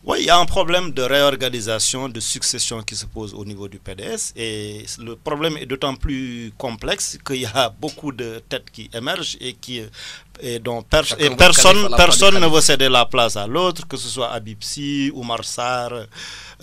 Oui, il y a un problème de réorganisation, de succession qui se pose au niveau du PDS et le problème est d'autant plus complexe qu'il y a beaucoup de têtes qui émergent et dont personne ne veut céder la place à l'autre, que ce soit Habib Sy, Oumar Sarr,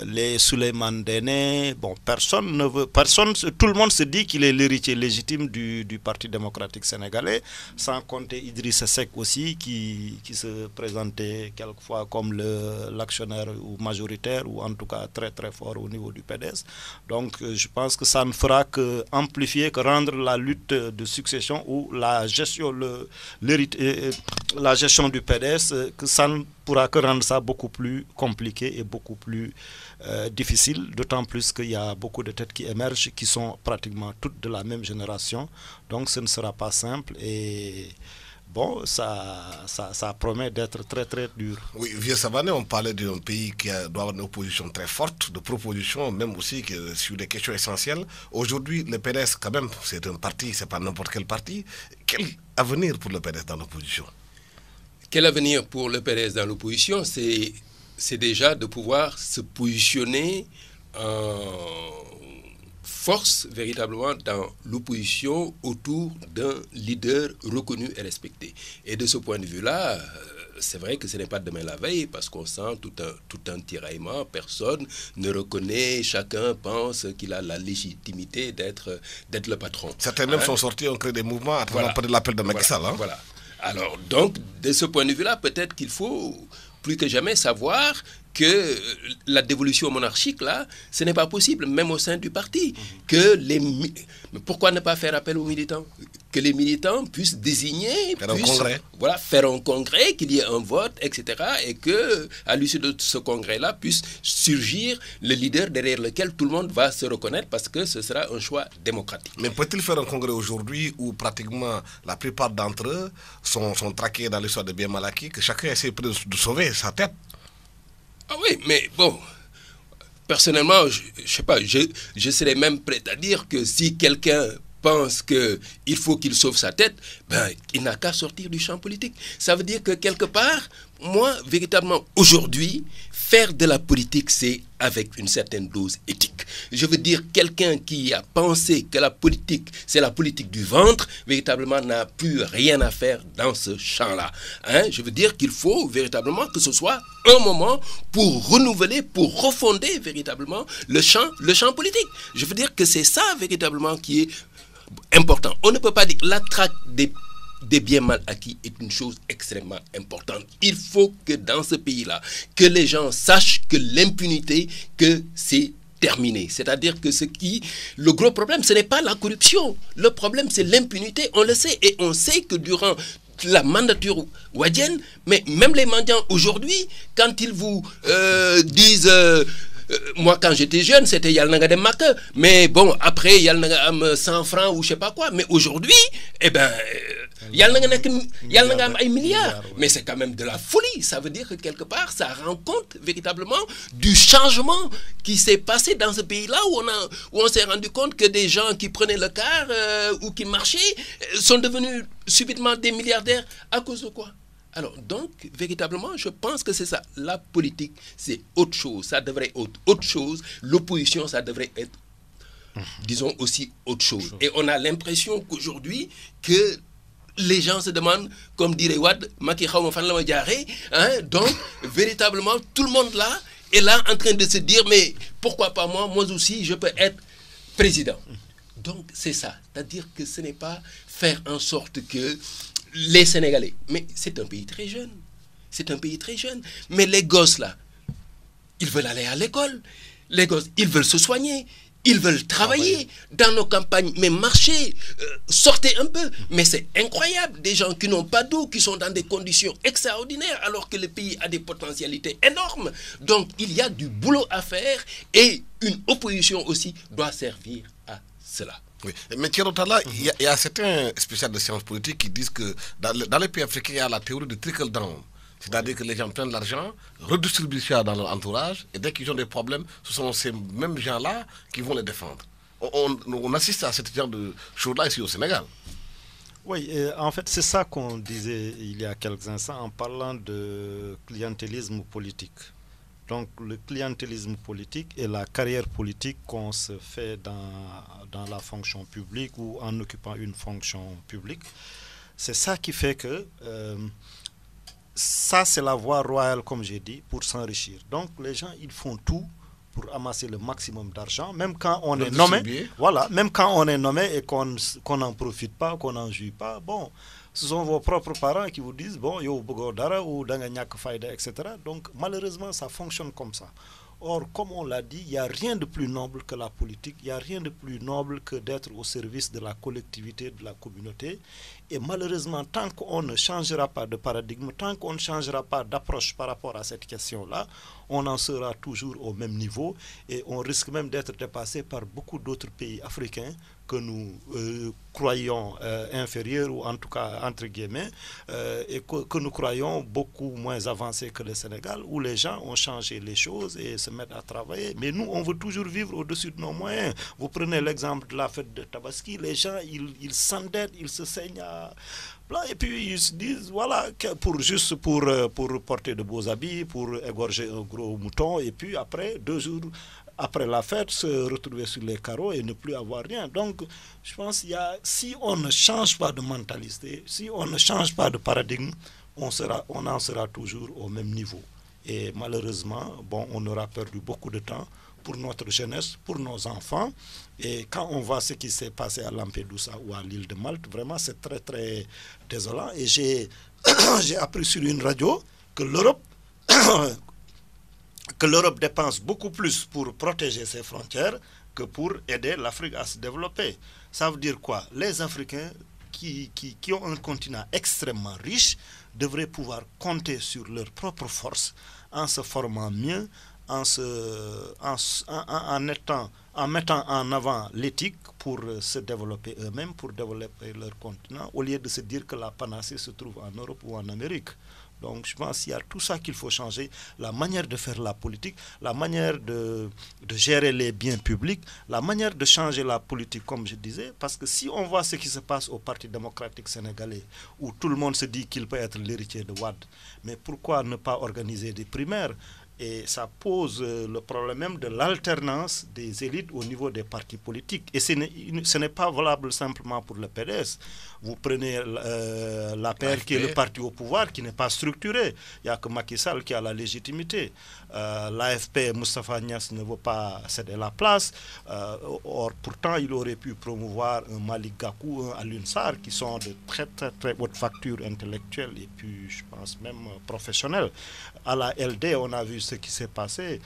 les Souleymane Ndéné. Bon, tout le monde se dit qu'il est l'héritier légitime du Parti démocratique sénégalais, sans compter Idrissa Seck aussi, qui se présentait quelquefois comme l'actionnaire ou majoritaire, ou en tout cas très très fort au niveau du PDS. Donc je pense que ça ne fera qu'amplifier, que rendre la lutte de succession ou la gestion, la gestion du PDS, que ça ne pourra que rendre ça beaucoup plus compliqué et beaucoup plus difficile, d'autant plus qu'il y a beaucoup de têtes qui émergent qui sont pratiquement toutes de la même génération, donc ce ne sera pas simple et bon, ça promet d'être très très dur. Oui, Vieux Savané, on parlait d'un pays qui doit avoir une opposition très forte, de propositions, même aussi sur des questions essentielles. Aujourd'hui, le PDS, quand même, c'est un parti, c'est pas n'importe quel parti. Quel avenir pour le PDS dans l'opposition? Quel avenir pour le PDS dans l'opposition? C'est déjà de pouvoir se positionner en force véritablement dans l'opposition autour d'un leader reconnu et respecté. Et de ce point de vue-là, c'est vrai que ce n'est pas demain la veille parce qu'on sent tout un tiraillement, personne ne reconnaît, chacun pense qu'il a la légitimité d'être le patron. Certains même sont sortis, ont créé des mouvements à travers l'appel de Macky Sall. Voilà. Alors donc, de ce point de vue-là, peut-être qu'il faut plus que jamais savoir que la dévolution monarchique, là, ce n'est pas possible, même au sein du parti. Pourquoi ne pas faire appel aux militants? Que les militants puissent désigner, faire un congrès, qu'il y ait un vote, etc. Et qu'à l'issue de ce congrès-là, puisse surgir le leader derrière lequel tout le monde va se reconnaître parce que ce sera un choix démocratique. Mais peut-il faire un congrès aujourd'hui où pratiquement la plupart d'entre eux sont traqués dans l'histoire de bien mal acquis, que chacun essaie de sauver sa tête? Ah oui, mais bon, personnellement, je sais pas, je serais même prêt à dire que si quelqu'un pense qu'il faut qu'il sauve sa tête, ben, il n'a qu'à sortir du champ politique. Ça veut dire que quelque part, moi, véritablement, aujourd'hui, faire de la politique, c'est avec une certaine dose éthique. Je veux dire, quelqu'un qui a pensé que la politique, c'est la politique du ventre, véritablement n'a plus rien à faire dans ce champ-là. Hein? Je veux dire qu'il faut véritablement que ce soit un moment pour renouveler, pour refonder véritablement le champ politique. Je veux dire que c'est ça véritablement qui est important. On ne peut pas dire la traque des biens mal acquis est une chose extrêmement importante. Il faut que dans ce pays-là, que les gens sachent que l'impunité, que c'est terminé. C'est-à-dire que le gros problème, ce n'est pas la corruption. Le problème, c'est l'impunité. On le sait. Et on sait que durant la mandature ouadienne, mais même les mendiants aujourd'hui, quand ils vous disent... moi, quand j'étais jeune, c'était Yalnanga de Maka. Mais bon, après, Yalnanga 100 francs ou je sais pas quoi. Mais aujourd'hui, eh ben, Yalnanga a un milliard. Mais c'est quand même de la folie. Ça veut dire que quelque part, ça rend compte véritablement du changement qui s'est passé dans ce pays-là où on s'est rendu compte que des gens qui prenaient le car ou qui marchaient sont devenus subitement des milliardaires à cause de quoi? Alors, donc, véritablement, je pense que c'est ça. La politique, c'est autre chose. Ça devrait être autre chose. L'opposition, ça devrait être, disons, aussi autre chose. Et on a l'impression qu'aujourd'hui, que les gens se demandent, comme dirait Wad, hein, donc, véritablement, tout le monde là est là en train de se dire, mais pourquoi pas moi aussi, je peux être président. Donc, c'est ça. C'est-à-dire que ce n'est pas faire en sorte que les Sénégalais, mais c'est un pays très jeune. C'est un pays très jeune. Mais les gosses là, ils veulent aller à l'école. Les gosses, ils veulent se soigner. Ils veulent travailler dans nos campagnes, mais marcher, sortez un peu. Mais c'est incroyable, des gens qui n'ont pas d'eau, qui sont dans des conditions extraordinaires, alors que le pays a des potentialités énormes. Donc, il y a du boulot à faire et une opposition aussi doit servir à cela. Oui. Mais Thierno Talla, il y a certains spécialistes de sciences politiques qui disent que dans les pays africains, il y a la théorie du trickle down. C'est-à-dire que les gens prennent l'argent, redistribuent ça dans leur entourage, et dès qu'ils ont des problèmes, ce sont ces mêmes gens-là qui vont les défendre. On assiste à ce genre de choses-là ici au Sénégal. Oui, en fait, c'est ça qu'on disait il y a quelques instants en parlant de clientélisme politique. Donc le clientélisme politique et la carrière politique qu'on se fait dans la fonction publique ou en occupant une fonction publique, c'est ça qui fait que ça c'est la voie royale, comme j'ai dit, pour s'enrichir. Donc les gens, ils font tout pour amasser le maximum d'argent, même quand on est nommé. Voilà, même quand on est nommé et qu'on n'en profite pas, qu'on n'en jouit pas, bon, ce sont vos propres parents qui vous disent, bon, yo, dara ou danga nyak faïda, etc. Donc, malheureusement, ça fonctionne comme ça. Or, comme on l'a dit, il n'y a rien de plus noble que la politique, il n'y a rien de plus noble que d'être au service de la collectivité, de la communauté. Et malheureusement, tant qu'on ne changera pas de paradigme, tant qu'on ne changera pas d'approche par rapport à cette question-là, on en sera toujours au même niveau et on risque même d'être dépassé par beaucoup d'autres pays africains que nous croyons inférieurs ou en tout cas entre guillemets et que nous croyons beaucoup moins avancés que le Sénégal, où les gens ont changé les choses et se mettent à travailler. Mais nous, on veut toujours vivre au-dessus de nos moyens. Vous prenez l'exemple de la fête de Tabaski, les gens, ils s'endettent, ils se saignent à... Et puis ils se disent, voilà, pour porter de beaux habits, pour égorger un gros mouton, et puis après, 2 jours après la fête, se retrouver sur les carreaux et ne plus avoir rien. Donc, je pense si on ne change pas de mentalité, si on ne change pas de paradigme, on en sera toujours au même niveau. Et malheureusement, bon, on aura perdu beaucoup de temps pour notre jeunesse, pour nos enfants. Et quand on voit ce qui s'est passé à Lampedusa ou à l'île de Malte, vraiment c'est très très désolant. Et j'ai appris sur une radio que l'Europe dépense beaucoup plus pour protéger ses frontières que pour aider l'Afrique à se développer. Ça veut dire quoi? Les Africains qui ont un continent extrêmement riche devraient pouvoir compter sur leurs propres forces en se formant mieux, en mettant en avant l'éthique pour se développer eux-mêmes, pour développer leur continent, au lieu de se dire que la panacée se trouve en Europe ou en Amérique. Donc je pense qu'il y a tout ça qu'il faut changer, la manière de faire la politique, la manière de gérer les biens publics, la manière de changer la politique, comme je disais, parce que si on voit ce qui se passe au Parti démocratique sénégalais, où tout le monde se dit qu'il peut être l'héritier de Wade, mais pourquoi ne pas organiser des primaires? Et ça pose le problème même de l'alternance des élites au niveau des partis politiques. Et ce n'est pas valable simplement pour le PDS. Vous prenez l'APR qui est le parti au pouvoir, qui n'est pas structuré. Il n'y a que Macky Sall qui a la légitimité. L'AFP, Moustapha Niasse ne veut pas céder la place. Or, pourtant, il aurait pu promouvoir un Malick Gakou, un Alioune Sarr, qui sont de très, très, très haute facture intellectuelle et puis, je pense, même professionnelle. À la LD, on a vu ce qui s'est passé.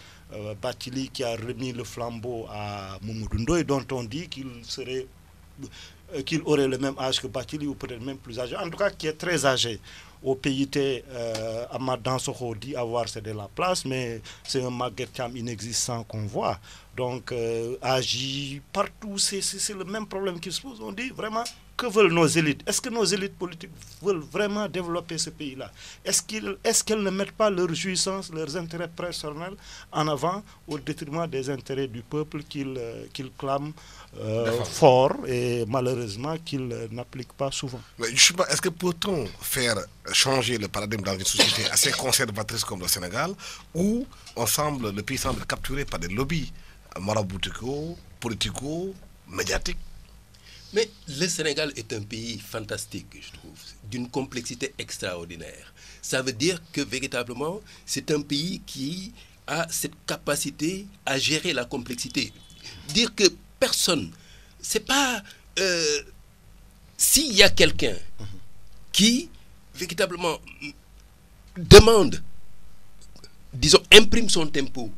Bathily qui a remis le flambeau à Mamadou Ndoye, dont on dit qu'il aurait le même âge que Bathily ou peut-être même plus âgé, en tout cas qui est très âgé. Au PIT, Ahmad Dansokho dit avoir cédé la place, mais c'est un Maguette Thiam inexistant qu'on voit. Donc, AJ, partout, c'est le même problème qui se pose. On dit vraiment, que veulent nos élites? Est-ce que nos élites politiques veulent vraiment développer ce pays-là? Est-ce qu'elles ne mettent pas leurs jouissances, leurs intérêts personnels en avant au détriment des intérêts du peuple qu'ils clament fort et malheureusement qu'ils n'appliquent pas souvent? Mais justement, est-ce que peut-on faire changer le paradigme dans une société assez conservatrice comme le Sénégal, où le pays semble capturé par des lobbies maraboutico, politico, médiatiques? Mais le Sénégal est un pays fantastique, je trouve, d'une complexité extraordinaire. Ça veut dire que véritablement, c'est un pays qui a cette capacité à gérer la complexité. Dire que personne, c'est pas... s'il y a quelqu'un qui, véritablement, demande, disons, imprime son tempo,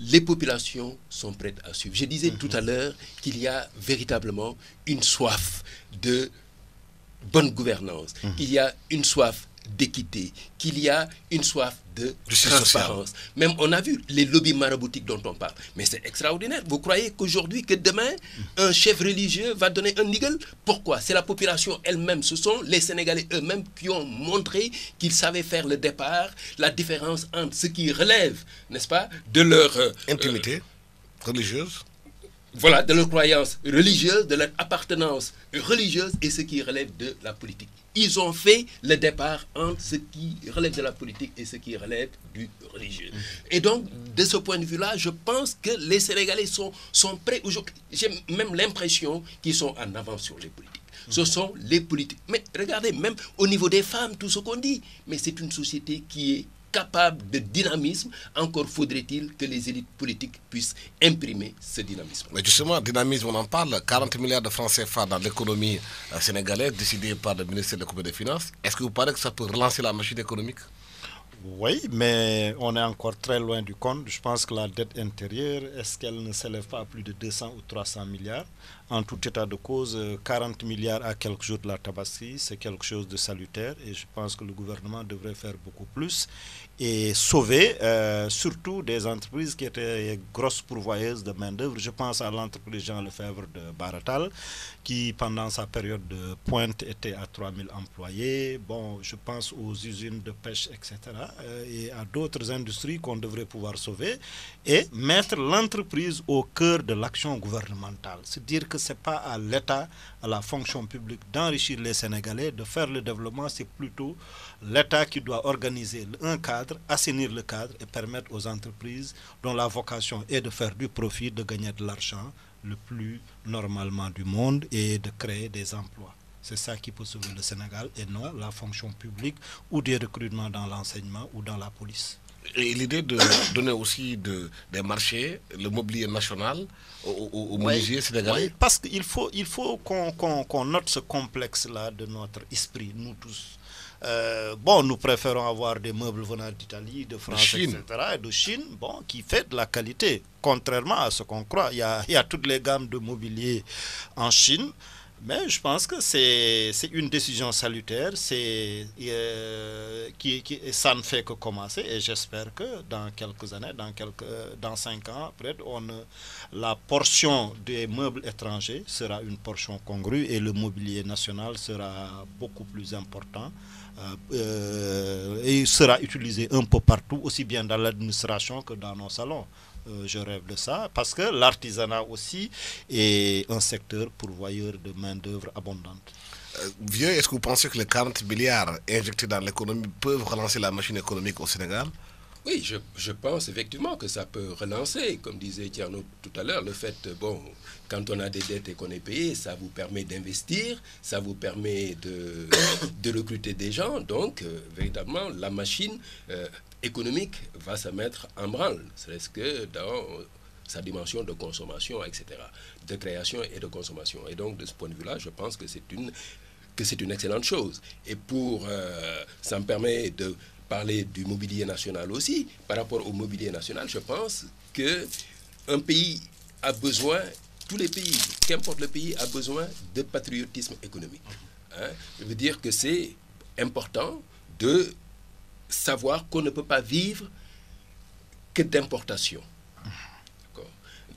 les populations sont prêtes à suivre. Je disais tout à l'heure qu'il y a véritablement une soif de bonne gouvernance, qu'il y a une soif d'équité, qu'il y a une soif de transparence. Même on a vu les lobbies maraboutiques dont on parle. Mais c'est extraordinaire. Vous croyez qu'aujourd'hui, que demain, un chef religieux va donner un niggle? Pourquoi? C'est la population elle-même. Ce sont les Sénégalais eux-mêmes qui ont montré qu'ils savaient faire le départ, la différence entre ce qui relève, n'est-ce pas, de leur intimité religieuse. Voilà, de leur croyance religieuse, de leur appartenance religieuse et ce qui relève de la politique. Ils ont fait le départ entre ce qui relève de la politique et ce qui relève du religieux. Et donc, de ce point de vue-là, je pense que les Sénégalais sont prêts aujourd'hui. J'ai même l'impression qu'ils sont en avance sur les politiques. Ce sont les politiques. Mais regardez, même au niveau des femmes, tout ce qu'on dit. Mais c'est une société qui est capable de dynamisme, encore faudrait-il que les élites politiques puissent imprimer ce dynamisme. Mais justement, dynamisme, on en parle, 40 milliards de francs CFA dans l'économie sénégalaise, décidée par le ministère de l'Économie et des Finances. Est-ce que vous paraît que ça peut relancer la machine économique? Oui, mais on est encore très loin du compte. Je pense que la dette intérieure, est-ce qu'elle ne s'élève pas à plus de 200 ou 300 milliards? En tout état de cause, 40 milliards à quelques jours de la Tabaski, c'est quelque chose de salutaire et je pense que le gouvernement devrait faire beaucoup plus et sauver surtout des entreprises qui étaient grosses pourvoyeuses de main-d'œuvre. Je pense à l'entreprise Jean Lefebvre de Baratal qui, pendant sa période de pointe, était à 3000 employés. Bon, je pense aux usines de pêche, etc. Et à d'autres industries qu'on devrait pouvoir sauver et mettre l'entreprise au cœur de l'action gouvernementale. C'est dire que ce n'est pas à l'État, à la fonction publique d'enrichir les Sénégalais, de faire le développement, c'est plutôt l'État qui doit organiser un cadre, assainir le cadre et permettre aux entreprises dont la vocation est de faire du profit, de gagner de l'argent le plus normalement du monde et de créer des emplois. C'est ça qui peut sauver le Sénégal et non la fonction publique ou des recrutements dans l'enseignement ou dans la police. Et l'idée de donner aussi des marchés, le mobilier national aux menuisiers sénégalais. Oui, parce qu'il faut qu'on note ce complexe-là de notre esprit, nous tous. Bon, nous préférons avoir des meubles venant d'Italie, de France, etc., et de Chine, bon, qui fait de la qualité, contrairement à ce qu'on croit. Il y a toutes les gammes de mobilier en Chine. Mais je pense que c'est une décision salutaire, ça ne fait que commencer et j'espère que dans quelques années, dans 5 ans, peut-être la portion des meubles étrangers sera une portion congrue et le mobilier national sera beaucoup plus important. Et sera utilisé un peu partout, aussi bien dans l'administration que dans nos salons. Je rêve de ça, parce que l'artisanat aussi est un secteur pourvoyeur de main-d'œuvre abondante. Vieux, est-ce que vous pensez que les 40 milliards injectés dans l'économie peuvent relancer la machine économique au Sénégal? Oui, je pense effectivement que ça peut relancer. Comme disait Tierno tout à l'heure, le fait, quand on a des dettes et qu'on est payé, ça vous permet d'investir, ça vous permet de recruter des gens. Donc, véritablement, la machine économique va se mettre en branle. C'est-à-dire que dans sa dimension de consommation, etc., de création et de consommation. Et donc, de ce point de vue-là, je pense que c'est une excellente chose. Et ça me permet de parler du mobilier national aussi. Par rapport au mobilier national, je pense qu'un pays a besoin, tous les pays, qu'importe le pays, a besoin de patriotisme économique. Je veux dire que c'est important de savoir qu'on ne peut pas vivre que d'importation.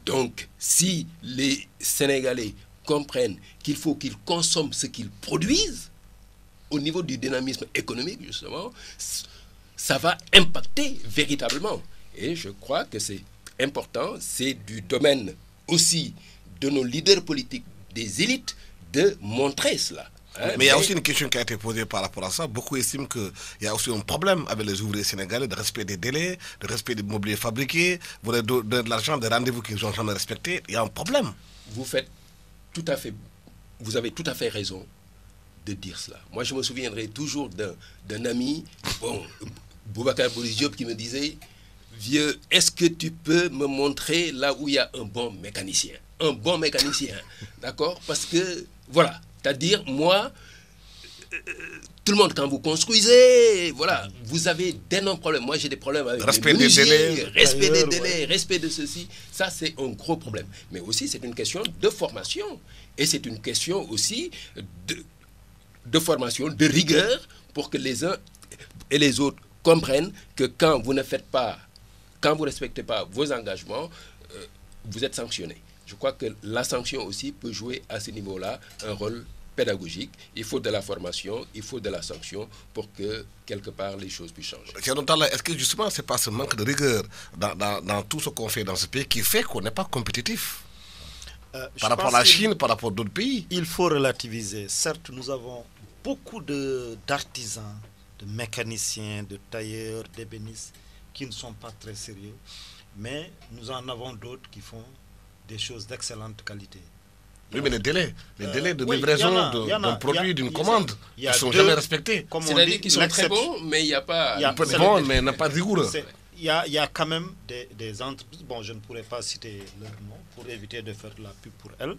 Donc, si les Sénégalais comprennent qu'il faut qu'ils consomment ce qu'ils produisent, au niveau du dynamisme économique, justement, ça va impacter véritablement. Et je crois que c'est important, c'est du domaine aussi de nos leaders politiques, des élites, de montrer cela. Mais il y a aussi une question qui a été posée par rapport à ça. Beaucoup estiment qu'il y a aussi un problème avec les ouvriers sénégalais de respect des délais, de respect des mobiliers fabriqués. Vous leur donnez de l'argent, des rendez-vous qu'ils n'ont jamais respectés. Il y a un problème. Vous avez tout à fait raison de dire cela. Moi, je me souviendrai toujours d'un ami, Boubacar Boris Diop, qui me disait: vieux, est-ce que tu peux me montrer là où il y a un bon mécanicien? Un bon mécanicien, d'accord? Parce que, voilà, c'est-à-dire, moi, tout le monde, quand vous construisez, voilà, vous avez d'énormes problèmes. Moi, j'ai des problèmes avec respect des délais, respect des délais, respect de ceci. Ça, c'est un gros problème. Mais aussi, c'est une question de formation. Et c'est une question aussi de formation, de rigueur, pour que les uns et les autres comprennent que quand vous ne respectez pas vos engagements, vous êtes sanctionné. Je crois que la sanction aussi peut jouer à ce niveau-là un rôle pédagogique. Il faut de la formation, il faut de la sanction pour que, quelque part, les choses puissent changer. Est-ce que justement, ce n'est pas ce manque de rigueur dans tout ce qu'on fait dans ce pays qui fait qu'on n'est pas compétitif par rapport à la Chine, par rapport à d'autres pays? Il faut relativiser. Certes, nous avons beaucoup d'artisans, de mécaniciens, de tailleurs, d'ébénistes qui ne sont pas très sérieux, mais nous en avons d'autres qui font des choses d'excellente qualité. Oui, mais les délais de livraison d'un produit, d'une commande, ils ne sont jamais respectés. C'est-à-dire qu'ils sont très bons, mais il n'y a pas... Bon, mais n'a pas de rigoureux. Il y a quand même des entreprises, bon, je ne pourrais pas citer leur nom pour éviter de faire de la pub pour elles,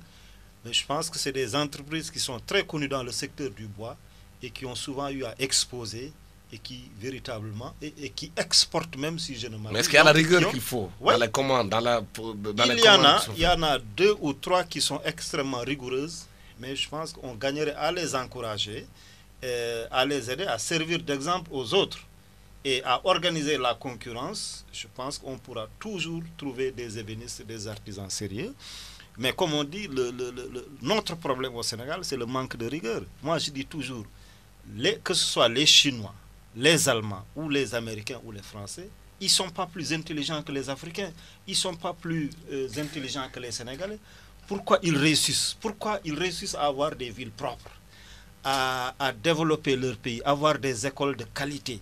mais je pense que c'est des entreprises qui sont très connues dans le secteur du bois et qui ont souvent eu à exposer et qui véritablement et qui exportent, même si je ne m'abuse. Mais est-ce qu'il y a la rigueur qu'il faut dans les commandes, il y en a 2 ou 3 qui sont extrêmement rigoureuses, mais je pense qu'on gagnerait à les encourager, à les aider à servir d'exemple aux autres et à organiser la concurrence. Je pense qu'on pourra toujours trouver des ébénistes, des artisans sérieux. Mais comme on dit, notre problème au Sénégal, c'est le manque de rigueur. Moi, je dis toujours, que ce soit les Chinois, les Allemands ou les Américains ou les Français, ils ne sont pas plus intelligents que les Africains. Ils ne sont pas plus intelligents que les Sénégalais. Pourquoi ils réussissent? Pourquoi ils réussissent à avoir des villes propres, à développer leur pays, à avoir des écoles de qualité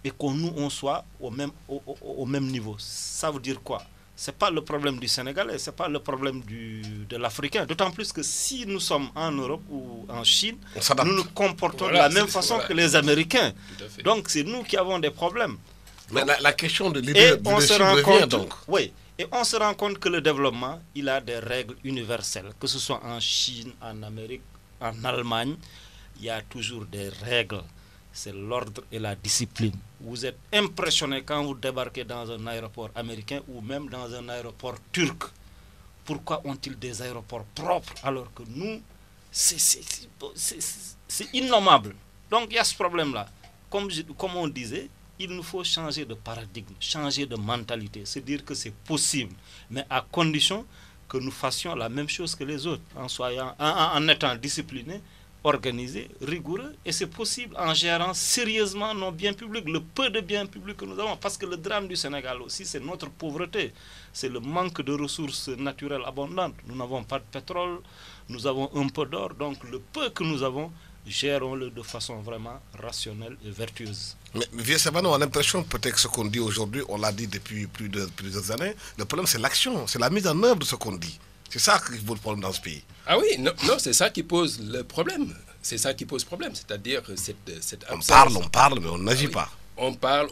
et qu'on on soit au même niveau? Ça veut dire quoi? Ce n'est pas le problème du Sénégalais, ce n'est pas le problème de l'Africain. D'autant plus que si nous sommes en Europe ou en Chine, nous nous comportons de la même façon que les Américains. Donc c'est nous qui avons des problèmes. Mais la question de leadership revient donc. Oui, et on se rend compte que le développement, il a des règles universelles. Que ce soit en Chine, en Amérique, en Allemagne, il y a toujours des règles. C'est l'ordre et la discipline. Vous êtes impressionné quand vous débarquez dans un aéroport américain ou même dans un aéroport turc. Pourquoi ont-ils des aéroports propres alors que nous, c'est innommable. Donc il y a ce problème-là. Comme on disait, il nous faut changer de paradigme, changer de mentalité, se dire que c'est possible, mais à condition que nous fassions la même chose que les autres, en étant disciplinés, organisés, rigoureux, et c'est possible en gérant sérieusement nos biens publics, le peu de biens publics que nous avons, parce que le drame du Sénégal aussi, c'est notre pauvreté, c'est le manque de ressources naturelles abondantes. Nous n'avons pas de pétrole, nous avons un peu d'or, donc le peu que nous avons, gérons-le de façon vraiment rationnelle et vertueuse. Mais Vieux Savano, on a l'impression, peut-être que ce qu'on dit aujourd'hui, on l'a dit depuis plusieurs années, le problème c'est l'action, c'est la mise en œuvre de ce qu'on dit. C'est ça qui pose le problème dans ce pays. Ah oui, non, c'est ça qui pose le problème. C'est ça qui pose problème, c'est-à-dire cette absence. On parle, mais on n'agit pas. On parle,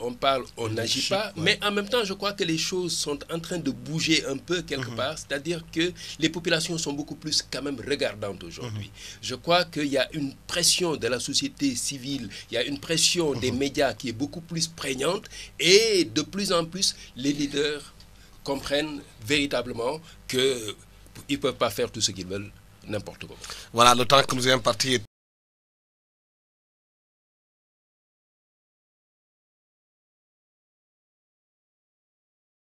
on n'agit pas, mais en même temps, je crois que les choses sont en train de bouger un peu quelque part, c'est-à-dire que les populations sont beaucoup plus quand même regardantes aujourd'hui. Je crois qu'il y a une pression de la société civile, il y a une pression des médias qui est beaucoup plus prégnante, et de plus en plus, les leaders comprennent véritablement qu'ils ne peuvent pas faire tout ce qu'ils veulent n'importe comment. Voilà, le temps que nous est imparti est